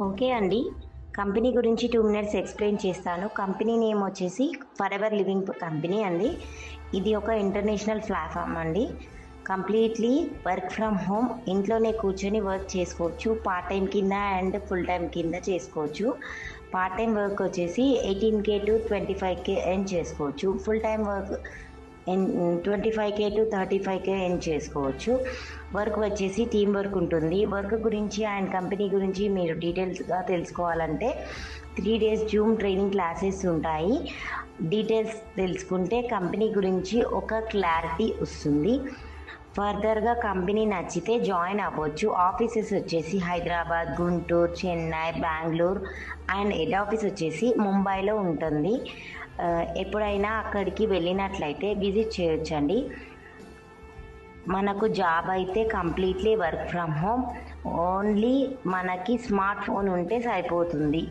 Okay అండి. Company గురించి 2 minutes explain చేస్తాను. కంపెనీ నేమ్ వచ్చేసి ఫరెవర్ లివింగ్ కంపెనీ అండి. ఇది ఒక ఇంటర్నేషనల్ ప్లాట్‌ఫార్మ్ అండి. Completely work from home. ఇంట్లోనే కూర్చొని వర్క్ చేసుకోవచ్చు. పార్ట్ టైమ్ కింద అండ్ ఫుల్ టైమ్ కింద చేసుకోవచ్చు. పార్ట్ టైమ్ వర్క్ వచ్చేసి 18,000 to 25,000 ఎర్న్ చేసుకోవచ్చు. Full time work 25,000 to 35,000 earn చేసుకోవచ్చు. వర్క్ వచ్చేసి టీమ్ వర్క్ ఉంటుంది. వర్క్ గురించి అండ్ కంపెనీ గురించి మీరు డీటెయిల్స్గా తెలుసుకోవాలంటే 3 days జూమ్ ట్రైనింగ్ క్లాసెస్ ఉంటాయి. డీటెయిల్స్ తెలుసుకుంటే కంపెనీ గురించి ఒక క్లారిటీ వస్తుంది. ఫర్దర్గా కంపెనీ నచ్చితే జాయిన్ అవ్వచ్చు. ఆఫీసెస్ వచ్చేసి Hyderabad, Guntur, Chennai, Bengaluru and head office వచ్చేసి ముంబైలో ఉంటుంది. ఎప్పుడైనా అక్కడికి వెళ్ళినట్లయితే విజిట్ చేయొచ్చండి. మనకు జాబ్ అయితే completely work from home. Only మనకి స్మార్ట్ ఫోన్ ఉంటే సరిపోతుంది.